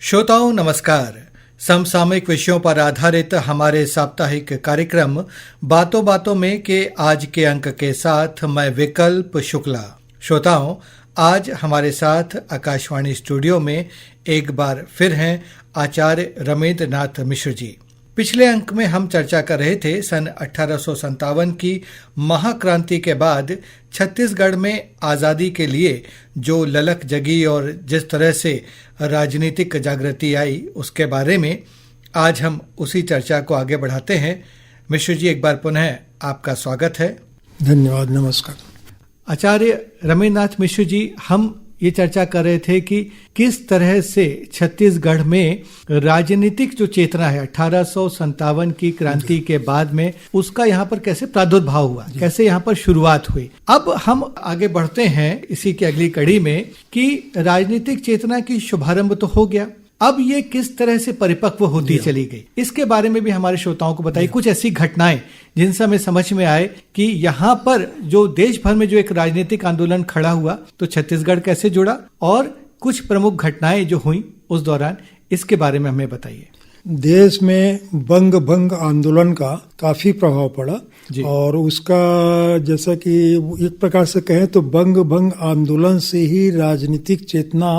श्रोताओं नमस्कार। समसामयिक विषयों पर आधारित हमारे साप्ताहिक कार्यक्रम बातों बातों में के आज के अंक के साथ मैं विकल्प शुक्ला। श्रोताओं, आज हमारे साथ आकाशवाणी स्टूडियो में एक बार फिर हैं आचार्य रमेंद्र नाथ मिश्र जी। पिछले अंक में हम चर्चा कर रहे थे सन 1857 की महाक्रांति के बाद छत्तीसगढ़ में आज़ादी के लिए जो ललक जगी और जिस तरह से राजनीतिक जागृति आई उसके बारे में आज हम उसी चर्चा को आगे बढ़ाते हैं। मिश्र जी, एक बार पुनः आपका स्वागत है। धन्यवाद, नमस्कार। आचार्य रमेंद्र नाथ मिश्र जी, हम ये चर्चा कर रहे थे कि किस तरह से छत्तीसगढ़ में राजनीतिक जो चेतना है 1857 की क्रांति के बाद में उसका यहाँ पर कैसे प्रादुर्भाव हुआ, कैसे यहाँ पर शुरुआत हुई। अब हम आगे बढ़ते हैं इसी की अगली कड़ी में कि राजनीतिक चेतना की शुभारंभ तो हो गया, अब ये किस तरह से परिपक्व होती चली गई, इसके बारे में भी हमारे श्रोताओं को बताइए। कुछ ऐसी घटनाएं जिनसे हमें समझ में आए कि यहाँ पर जो देश भर में जो एक राजनीतिक आंदोलन खड़ा हुआ तो छत्तीसगढ़ कैसे जुड़ा, और कुछ प्रमुख घटनाएं जो हुई उस दौरान, इसके बारे में हमें बताइए। देश में बंग भंग आंदोलन का काफी प्रभाव पड़ा और उसका जैसा कि एक प्रकार से कहें तो बंग भंग आंदोलन से ही राजनीतिक चेतना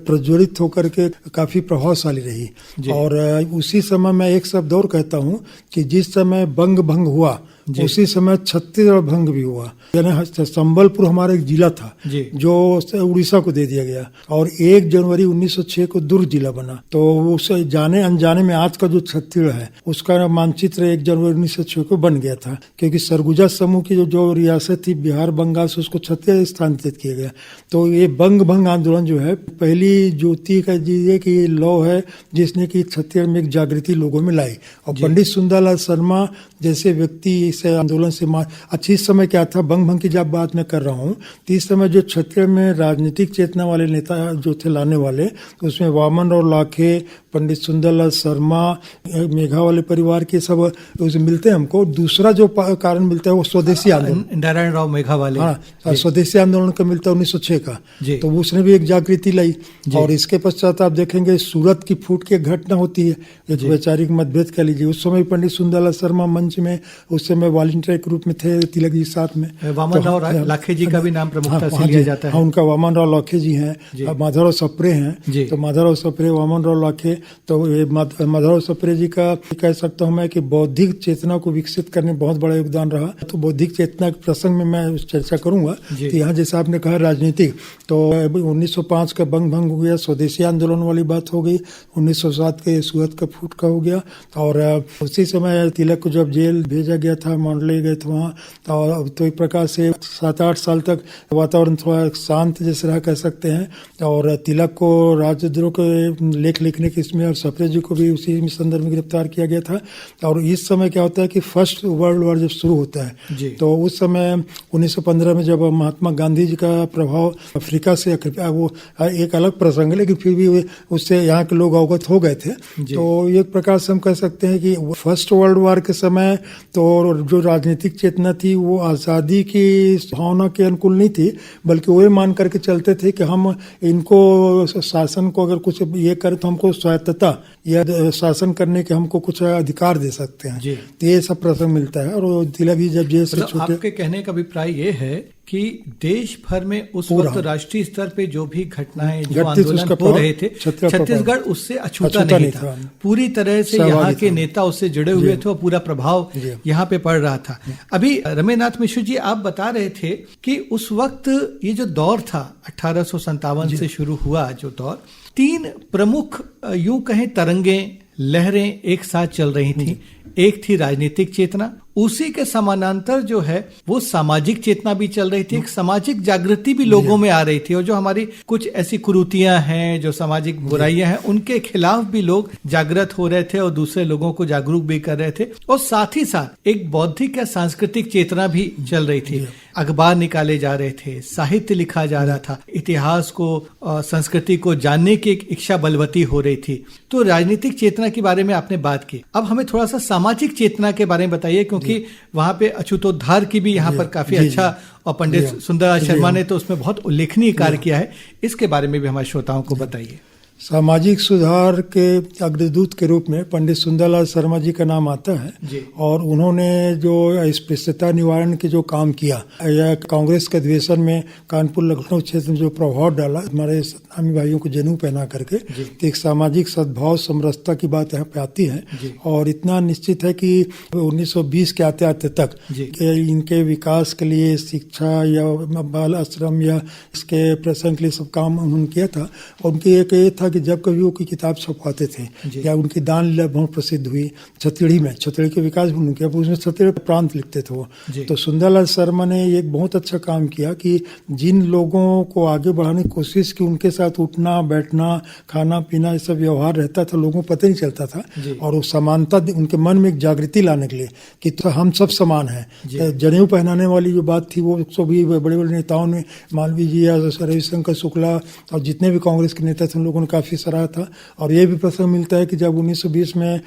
प्रज्वलित होकर के काफी प्रभावशाली रही। और उसी समय मैं एक शब्द और कहता हूं कि जिस समय बंग भंग हुआ उसी समय छत्तीसगढ़ भंग भी हुआ। यानी संबलपुर हमारा एक जिला था जो उड़ीसा को दे दिया गया और 1 जनवरी 1906 को दुर्ग जिला बना। तो उस जाने अनजाने में आज का जो छत्तीसगढ़ है उसका मानचित्र 1 जनवरी 1906 को बन गया था, क्योंकि सरगुजा समूह की जो रियासत थी बिहार बंगाल से उसको छत्तीसगढ़ स्थानांतरित किया गया। तो ये बंग भंग आंदोलन जो है पहली ज्योति का दीजिए कि लौ है जिसने की छत्तीसगढ़ में एक जागृति लोगों में लाई। और पंडित सुंदरलाल शर्मा जैसे व्यक्ति से आंदोलन से अच्छी समय क्या था, बंग भंग की जब बात मैं कर रहा हूँ तो इस समय जो छत्तीसगढ़ में राजनीतिक चेतना वाले नेता जो थे लाने वाले, तो उसमें वामन राव लाखे, पंडित सुंदरलाल शर्मा, मेघा वाले परिवार के सब उसे मिलते हैं हमको। दूसरा जो कारण मिलता है वो स्वदेशी आंदोलन, नारायण राव मेघा वाले, हाँ, स्वदेशी आंदोलन का मिलता है 1906 का। तो उसने भी एक जागृति लाई। और इसके पश्चात आप देखेंगे सूरत की फूट की घटना होती है, एक वैचारिक मतभेद कह लीजिए। उस समय पंडित सुंदरलाल शर्मा मंच में उस समय वॉलंटियर के रूप में थे तिलक जी साथ में। वामन राव लाखे जी का भी नाम प्रमुखता से लिया जाता है। हाँ, उनका वामन राव लाखे जी हैं, माधवराव सप्रे हैं। तो माधवराव सप्रे, वामन राव लाखे, तो माधवराव सप्रे जी का कह सकता हूँ मैं कि बौद्धिक चेतना को विकसित करने में बहुत बड़ा योगदान रहा। तो बौद्धिक चेतना के प्रसंग में मैं चर्चा करूंगा। तो यहाँ जैसे आपने कहा राजनीतिक, तो 1905 का बंग भंग हो गया, स्वदेशी आंदोलन वाली बात हो गई, 1907 के सूरत का फूट का हो गया। और उसी समय तिलक को जब जेल भेजा गया था, मंडले गए थे वहाँ, तो एक प्रकार से 7-8 साल तक वातावरण थोड़ा शांत जैसे रहा कह सकते हैं। और तिलक को राजद्रोह के लेख लिखने के इसमें और सप्रे जी को भी उसी संदर्भ में गिरफ्तार किया गया था। और इस समय क्या होता है कि फर्स्ट वर्ल्ड वॉर जब शुरू होता है तो उस समय 1915 में जब महात्मा गांधी जी का प्रभाव अफ्रीका से, वो एक अलग प्रसंग है लेकिन फिर भी उससे यहाँ के लोग अवगत हो गए थे। तो एक प्रकार से हम कह सकते हैं कि फर्स्ट वर्ल्ड वॉर के समय तो जो राजनीतिक चेतना थी वो आज़ादी की भावना के अनुकूल नहीं थी, बल्कि वो मान करके चलते थे कि हम इनको शासन को अगर कुछ ये करें तो हमको स्वायत्तता या शासन करने के हमको कुछ अधिकार दे सकते हैं। तो ये सब प्रसंग मिलता है। और तिलक जी जब जेल से छूटे, आपके कहने का अभिप्राय ये है कि देश भर में उस वक्त राष्ट्रीय स्तर पे जो भी घटनाएं जो आंदोलन हो रहे थे छत्तीसगढ़ उससे अछूता नहीं था। पूरी तरह से यहाँ के नेता उससे जुड़े हुए थे और पूरा प्रभाव यहाँ पे पड़ रहा था। अभी रमेंद्र नाथ मिश्र जी, आप बता रहे थे कि उस वक्त ये जो दौर था 1857 से शुरू हुआ जो दौर, 3 प्रमुख यूं कहें तरंगें, लहरें एक साथ चल रही थी। एक थी राजनीतिक चेतना, उसी के समानांतर जो है वो सामाजिक चेतना भी चल रही थी, एक सामाजिक जागृति भी लोगों में आ रही थी। और जो हमारी कुछ ऐसी कुरीतियां हैं, जो सामाजिक बुराइयां हैं, उनके खिलाफ भी लोग जागृत हो रहे थे और दूसरे लोगों को जागरूक भी कर रहे थे। और साथ ही साथ एक बौद्धिक या सांस्कृतिक चेतना भी चल रही थी। अखबार निकाले जा रहे थे, साहित्य लिखा जा रहा था, इतिहास को, संस्कृति को जानने की एक इच्छा बलवती हो रही थी। तो राजनीतिक चेतना के बारे में आपने बात की, अब हमें थोड़ा सा सामाजिक चेतना के बारे में बताइए, क्योंकि वहां पे अछूतोद्धार की भी यहाँ पर काफी अच्छा, और पंडित सुंदरलाल शर्मा ने तो उसमें बहुत उल्लेखनीय कार्य किया है। इसके बारे में भी हमारे श्रोताओं को बताइए। सामाजिक सुधार के अग्रदूत के रूप में पंडित सुंदरलाल शर्मा जी का नाम आता है और उन्होंने जो अस्पृश्यता निवारण के जो काम किया या कांग्रेस के अधिवेशन में कानपुर लखनऊ क्षेत्र में जो प्रभाव डाला हमारे इस्लामी भाइयों को जनेऊ पहना करके, तो एक सामाजिक सद्भाव समरसता की बात यहाँ पे आती है। और इतना निश्चित है कि 1920 के आते आते तक इनके विकास के लिए शिक्षा या बाल आश्रम या इसके प्रसंग के लिए सब काम उन्होंने किया था। और उनकी एक ये था कि जब कभी वो कोई किताब छपवाते थे या उनकी दान लीला बहुत प्रसिद्ध हुई छत्तीड़ी में, छत्तीड़ी के विकास भी उन्होंने किया, उसमें छत्तीड़ी प्रांत लिखते थे वो। तो सुंदरलाल शर्मा ने एक बहुत अच्छा काम किया कि जिन लोगों को आगे बढ़ाने की कोशिश की उनके साथ उठना बैठना खाना पीना ये सब व्यवहार रहता था, लोगों को पता नहीं चलता था। और वो समानता उनके मन में एक जागृति लाने के लिए कि तो हम सब समान हैं। जनेऊ पहनाने वाली जो बात थी वो सभी बड़े बड़े नेताओं ने, मालवीय जी या रविशंकर शुक्ला और जितने भी कांग्रेस के नेता थे उन लोगों ने काफी सराहा था। और ये भी प्रसंग मिलता है कि जब 1920 में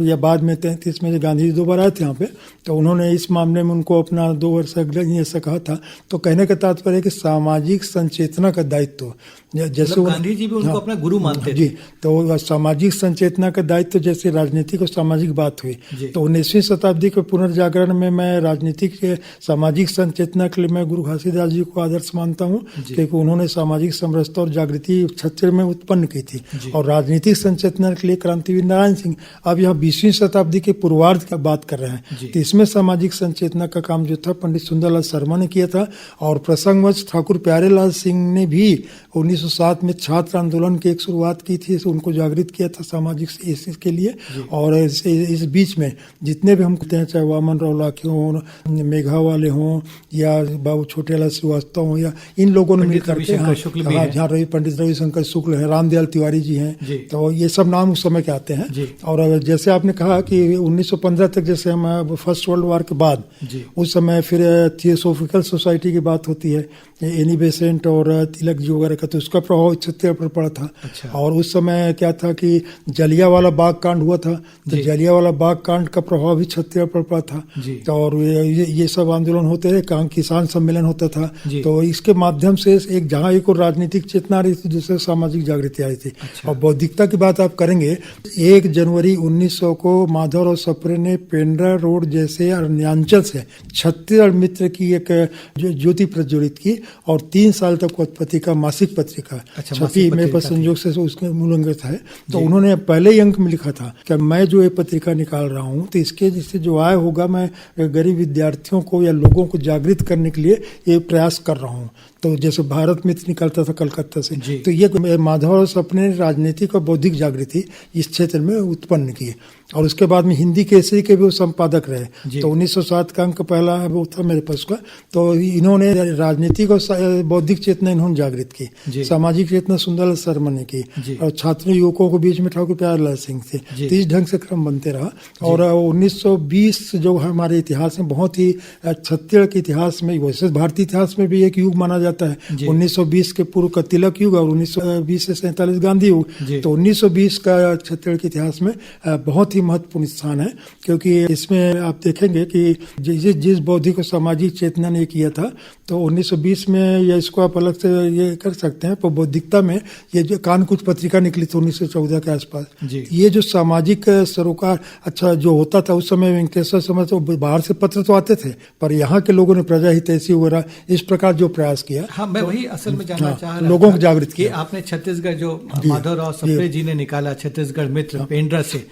या बाद में 33 में गांधी जी 2 बार आए थे यहाँ पे, तो उन्होंने इस मामले में उनको अपना 2 वर्ष ऐसा कहा था। तो कहने का तात्पर्य है कि सामाजिक संचेतना का दायित्व जैसे गांधी जी भी उनको अपना गुरु मानते जी, तो सामाजिक संचेतना का दायित्व जैसे राजनीतिक और सामाजिक बात हुई, तो 19वीं शताब्दी के पुनर्जागरण में मैं राजनीतिक सामाजिक संचेतना के लिए मैं गुरु घासीदास जी को आदर्श मानता हूँ, क्योंकि उन्होंने सामाजिक समरसता और जागृति छत्तीसगढ़ में उत्पन्न की थी। और राजनीतिक संचेतना के लिए क्रांतिवीर नारायण सिंह, अब यहाँ 20वीं शताब्दी के पूर्वार्ध का बात कर रहे हैं, तो इसमें सामाजिक संचेतना का काम जो था पंडित सुंदरलाल शर्मा ने किया था। और प्रसंगवश ठाकुर प्यारेलाल सिंह ने भी 1907 में छात्र आंदोलन की एक शुरुआत की थी, उनको जागृत किया था सामाजिक इस के लिए। और इस बीच में जितने भी हम कहते हैं, चाहे वामन राव लाखे हों, मेघा वाले हों या बाबू छोटेलाल श्रीवास्तव हों, या इन लोगों ने मिलकर जहाँ पंडित रविशंकर शुक्ल है, रामदयाल तिवारी जी हैं, तो ये सब नाम उस समय के आते हैं। और जैसे आपने कहा कि 1915 तक, जैसे हम फर्स्ट वर्ल्ड वॉर के बाद उस समय फिर थियोसोफिकल सोसाइटी की बात होती है, एनी बेसेंट और तिलक जी वगैरह का, तो उसका प्रभाव छत्तीसगढ़ पर पड़ा था। और उस समय क्या था कि जलियांवाला बाग कांड हुआ था, तो जलियांवाला बाग कांड का प्रभाव भी छत्तीसगढ़ पर पड़ा था। तो और ये सब आंदोलन होते रहे, किसान सम्मेलन होता था, तो इसके माध्यम से एक जहाँ एक और राजनीतिक चेतना रही थी, दूसरे सामाजिक जागृति आई थी। और बौद्धिकता की बात आप करेंगे, 1 जनवरी 1900 को माधवराव सप्रे ने पेंड्रा रोड जैसे अरुणाचल से छत्तीसगढ़ मित्र की एक ज्योति प्रज्वलित की और 3 साल तक पत्रिका, मासिक पत्रिका छपी। मेरे पास संयोग से उसके मूल अंक है, तो उन्होंने पहले ही अंक में लिखा था कि मैं जो ये पत्रिका निकाल रहा हूँ, तो इसके जिससे जो आय होगा मैं गरीब विद्यार्थियों को या लोगों को जागृत करने के लिए ये प्रयास कर रहा हूँ। तो जैसे भारत मित्र निकलता था कलकत्ता से, तो ये माधवराव सप्रे ने राजनीतिक और बौद्धिक जागृति इस क्षेत्र में उत्पन्न की। और उसके बाद में हिंदी केसरी के भी वो संपादक रहे। तो 1907 का अंक पहला वो था मेरे पास का। तो इन्होंने राजनीतिक और बौद्धिक चेतना इन्होंने जागृत की, सामाजिक चेतना सुंदरलाल शर्मा ने की, और छात्र युवकों के बीच में ठाकुर प्यारेलाल सिंह थे। तो इस ढंग से क्रम बनते रहा। और 1920 जो हमारे इतिहास में बहुत ही, छत्तीसगढ़ के इतिहास में, वैसे भारतीय इतिहास में भी एक युग माना जाता है, 1920 के पूर्व का तिलक युग और 1920 से 47 गांधी युग। तो 1920 का छत्तीसगढ़ के इतिहास में बहुत महत्वपूर्ण स्थान है, क्योंकि इसमें आप देखेंगे कि जिस बौद्धिक और सामाजिक चेतना ने किया था, तो 1920 में या इसको आप अलग से ये कर सकते हैं। पर बौद्धिकता में ये जो कानकुच पत्रिका निकली थी 1914 के आसपास, ये जो सामाजिक सरोकार अच्छा जो होता था उस समय, वेंकटेश्वर समय तो बाहर से पत्र तो आते थे, पर यहाँ के लोगों ने प्रजा हितैषी वगैरह इस प्रकार जो प्रयास किया। हाँ, मैं वही असल में जानना चाह रहा लोगों को जागृत किया। आपने छत्तीसगढ़ जो माधवराव सप्रे जी ने निकाला, छत्तीसगढ़ मित्र पेंड्रा से,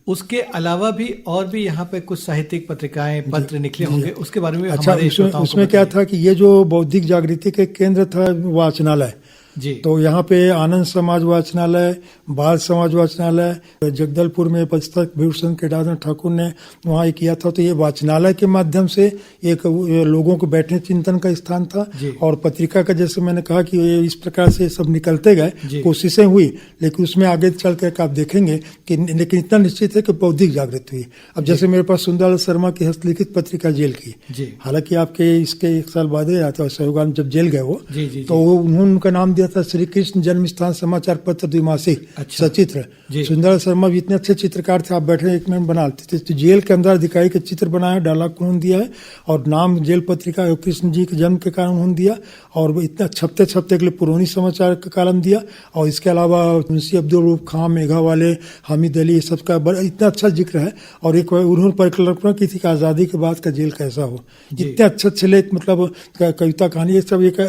उसके अलावा भी और भी यहाँ पे कुछ साहित्यिक पत्रिकाएं, पत्र निकले होंगे, उसके बारे में अच्छा, उसमें क्या था कि ये जो बौद्धिक जागृति के केंद्र था वाचनालय, तो यहाँ पे आनंद समाज वाचनालय, बाल समाज वाचनालय, जगदलपुर में पुस्तक भीषण केदारनाथ ठाकुर ने वहाँ किया था। तो ये वाचनालय के माध्यम से एक लोगों को बैठने चिंतन का स्थान था। और पत्रिका का जैसे मैंने कहा कि इस प्रकार से सब निकलते गए, कोशिशें हुई, लेकिन उसमें आगे चल कर आप देखेंगे कि लेकिन इतना निश्चित है कि बौद्धिक जागृति हुई। अब जैसे मेरे पास सुंदरलाल शर्मा की हस्तलिखित पत्रिका जेल की, हालांकि आपके इसके 1 साल बाद ही आता है, सहयोगान जब जेल गए वो, तो उन्होंने उनका नाम दिया था श्री कृष्ण जन्म स्थान समाचार पत्र द्विमासिक। अच्छा। सचित्र सुंदर शर्मा भी इतने अच्छे चित्रकार थे, आप बैठे एक मिनट बनाते थे। तो जेल के अंदर अधिकारी के चित्र बनाया, डायलॉग उन्होंने दिया है, और नाम जेल पत्रिका कृष्ण जी के जन्म के कारण उन्होंने दिया, और इतना छपते के लिए पुरानी समाचार का कॉलम दिया। और इसके अलावा मुंशी अब्दुल रऊफ खान, मेघा वाले, हामिद अली, सबका इतना अच्छा जिक्र है। और एक उन्होंने परिकल्पना की थी कि आज़ादी के बाद का जेल कैसा हो। इतने अच्छे लेख, मतलब कविता, कहानी, ये सब एक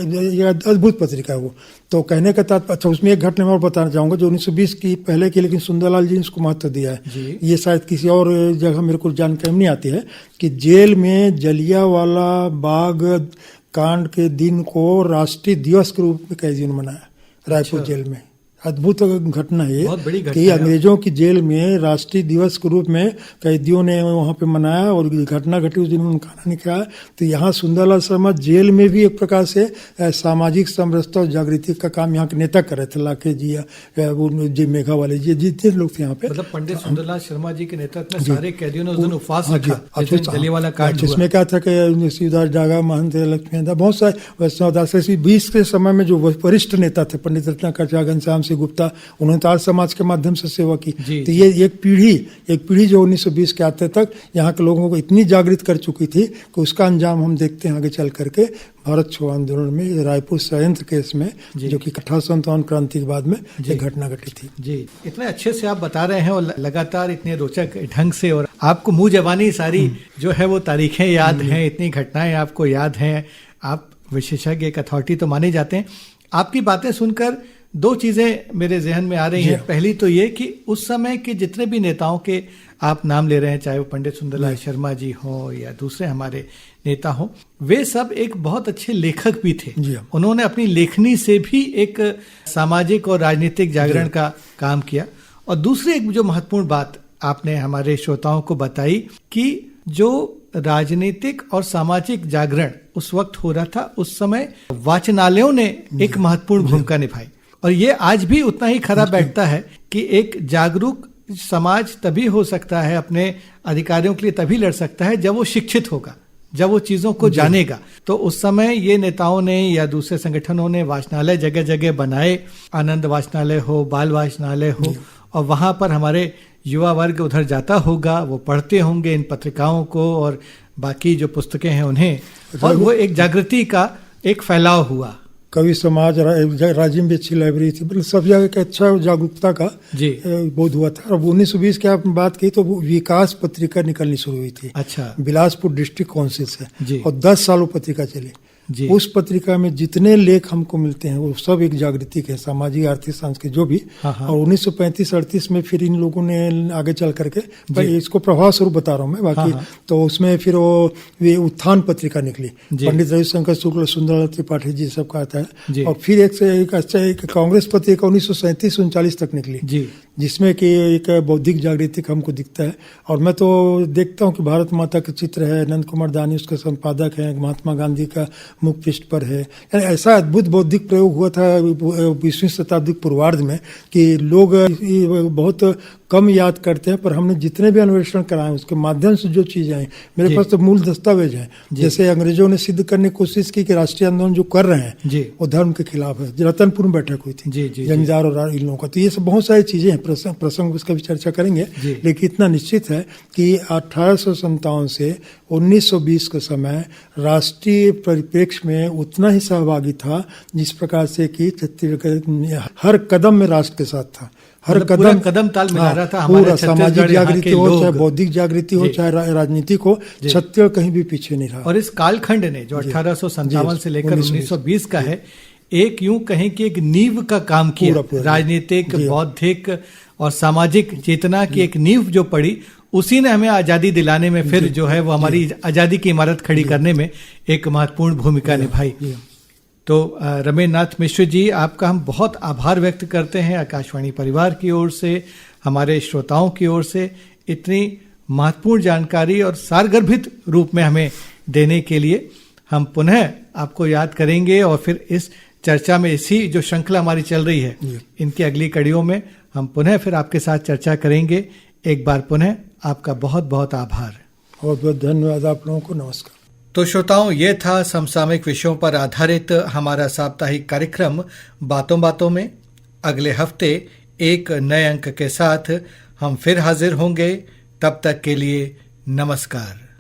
अद्भुत पत्रिका है वो। तो कहने का तात्पर्य, अच्छा उसमें एक घटना मैं और बताना चाहूँगा जो 1920 की पहले की, लेकिन सुंदरलाल जी ने इसको महत्व दिया है। ये शायद किसी और जगह मेरे को जानकारी नहीं आती है कि जेल में जलियांवाला बाग कांड के दिन को राष्ट्रीय दिवस के रूप में कैदियों ने मनाया रायपुर जेल में। अद्भुत घटना है ये कि अंग्रेजों की जेल में राष्ट्रीय दिवस के रूप में कैदियों ने वहाँ पे मनाया, और घटना घटी उस दिन उन्होंने खाना नहीं खाया। तो यहाँ सुंदरलाल शर्मा जेल में भी एक प्रकार से सामाजिक समरसता और जागृति का काम यहाँ के नेता कर रहे थे। लाखे जी, जी मेघा वाले जी, जितने लोग थे यहाँ पे, मतलब पंडित सुंदरलाल शर्मा जी के नेतृत्व में सारे कैदियों ने उस दिन उपवास रखा। जलियांवाला कांड इसमें क्या था कि शिवदास डागा, महंत लक्ष्मी, बहुत सारे वैष्णवदास, 20 के समय में जो वरिष्ठ नेता थे, पंडित रत्नाकर, घनश्याम गुप्ता, उन्होंने तार समाज के माध्यम से सेवा की। तो ये एक पीढ़ी जो 1920 के आते तक यहाँ के लोगों को इतनी जागृत कर चुकी थी कि उसका अंजाम हम देखते हैं आगे चल करके भारत छोड़ो आंदोलन में, रायपुर षड्यंत्र केस में, जो कि 1857 क्रांति के बाद में ये घटना घटी थी। जी, इतने अच्छे से आप बता रहे हैं और लगातार इतने रोचक ढंग से, और आपको मुंह जबानी सारी जो है वो तारीखें याद हैं, इतनी घटनाएं आपको याद हैं। आप विशेषज्ञ, एक अथॉरिटी तो माने जाते हैं। आपकी बातें सुनकर दो चीजें मेरे जहन में आ रही हैं। पहली तो ये कि उस समय के जितने भी नेताओं के आप नाम ले रहे हैं, चाहे वो पंडित सुंदरलाल शर्मा जी हो या दूसरे हमारे नेता हो, वे सब एक बहुत अच्छे लेखक भी थे। उन्होंने अपनी लेखनी से भी एक सामाजिक और राजनीतिक जागरण का काम किया। और दूसरी एक जो महत्वपूर्ण बात आपने हमारे श्रोताओं को बताई कि जो राजनीतिक और सामाजिक जागरण उस वक्त हो रहा था, उस समय वाचनालयों ने एक महत्वपूर्ण भूमिका निभाई। और ये आज भी उतना ही खरा बैठता है कि एक जागरूक समाज तभी हो सकता है, अपने अधिकारियों के लिए तभी लड़ सकता है जब वो शिक्षित होगा, जब वो चीजों को जानेगा। तो उस समय ये नेताओं ने या दूसरे संगठनों ने वाचनालय जगह जगह बनाए, आनंद वाचनालय हो, बाल वाचनालय हो, और वहां पर हमारे युवा वर्ग उधर जाता होगा, वो पढ़ते होंगे इन पत्रिकाओं को और बाकी जो पुस्तकें हैं उन्हें, और वो एक जागृति का एक फैलाव हुआ। कवि समाज, राज्य में अच्छी लाइब्रेरी थी, मतलब सब जगह का अच्छा जागरूकता का बोध हुआ था। और 1920 की आपने बात की तो वो विकास पत्रिका निकलनी शुरू हुई थी। अच्छा। बिलासपुर डिस्ट्रिक्ट काउंसिल से, और 10 सालों पत्रिका चली। उस पत्रिका में जितने लेख हमको मिलते हैं वो सब एक जागृति के, सामाजिक, आर्थिक, सांस्कृतिक जो भी। और 1935-38 में फिर इन लोगों ने आगे चल करके, इसको प्रभाव स्वरूप बता रहा हूँ मैं, बाकी तो उसमें फिर वो उत्थान पत्रिका निकली, पंडित रविशंकर शुक्ल, सुंदरलाल त्रिपाठी जी सबका आता है। और फिर एक कांग्रेस पत्रिका 1937-39 तक निकली, जिसमें कि एक बौद्धिक जागृति हमको दिखता है। और मैं तो देखता हूँ कि भारत माता के चित्र है, नंद कुमार दानी उसका संपादक है, महात्मा गांधी का मुख पृष्ठ पर है। ऐसा अद्भुत बौद्धिक प्रयोग हुआ था 20वीं शताब्दी पूर्वार्ध में कि लोग बहुत कम याद करते हैं, पर हमने जितने भी अन्वेषण कराए उसके माध्यम से जो चीजें आई, मेरे पास तो मूल दस्तावेज हैं। जैसे अंग्रेजों ने सिद्ध करने की कोशिश की कि राष्ट्रीय आंदोलन जो कर रहे हैं वो धर्म के खिलाफ है। रतनपुर में बैठक हुई थी जमींदार और इन लोगों का। तो ये सब बहुत सारी चीजें हैं, प्रसंग उसका भी चर्चा करेंगे। लेकिन इतना निश्चित है कि 1857 से 1920 के समय राष्ट्रीय परिप्रेक्ष्य में उतना ही सहभागी था जिस प्रकार से कि छत्तीसगढ़ हर कदम में राष्ट्र के साथ था। हर कदम ताल मिला रहा था। पूरा सामाजिक जागृति हो, चाहे बौद्धिक जागृति हो, चाहे राजनीतिक हो, छत्तीसगढ़ कहीं भी पीछे नहीं रहा। और इस कालखंड ने जो 1857 से लेकर 1920 का है, एक यूं कहें कि एक नींव का काम किया। राजनीतिक, बौद्धिक और सामाजिक चेतना की एक नींव जो पड़ी, उसी ने हमें आजादी दिलाने में, फिर जो है वो हमारी आजादी की इमारत खड़ी करने में एक महत्वपूर्ण भूमिका निभाई। तो रमेश मिश्र जी, आपका हम बहुत आभार व्यक्त करते हैं आकाशवाणी परिवार की ओर से, हमारे श्रोताओं की ओर से, इतनी महत्वपूर्ण जानकारी और सारगर्भित रूप में हमें देने के लिए। हम पुनः आपको याद करेंगे और फिर इस चर्चा में, इसी जो श्रृंखला हमारी चल रही है, इनकी अगली कड़ियों में हम पुनः फिर आपके साथ चर्चा करेंगे। एक बार पुनः आपका बहुत बहुत आभार। बहुत बहुत धन्यवाद आप लोगों को। नमस्कार। तो श्रोताओं, ये था समसामयिक विषयों पर आधारित हमारा साप्ताहिक कार्यक्रम बातों बातों में। अगले हफ्ते एक नए अंक के साथ हम फिर हाजिर होंगे। तब तक के लिए नमस्कार।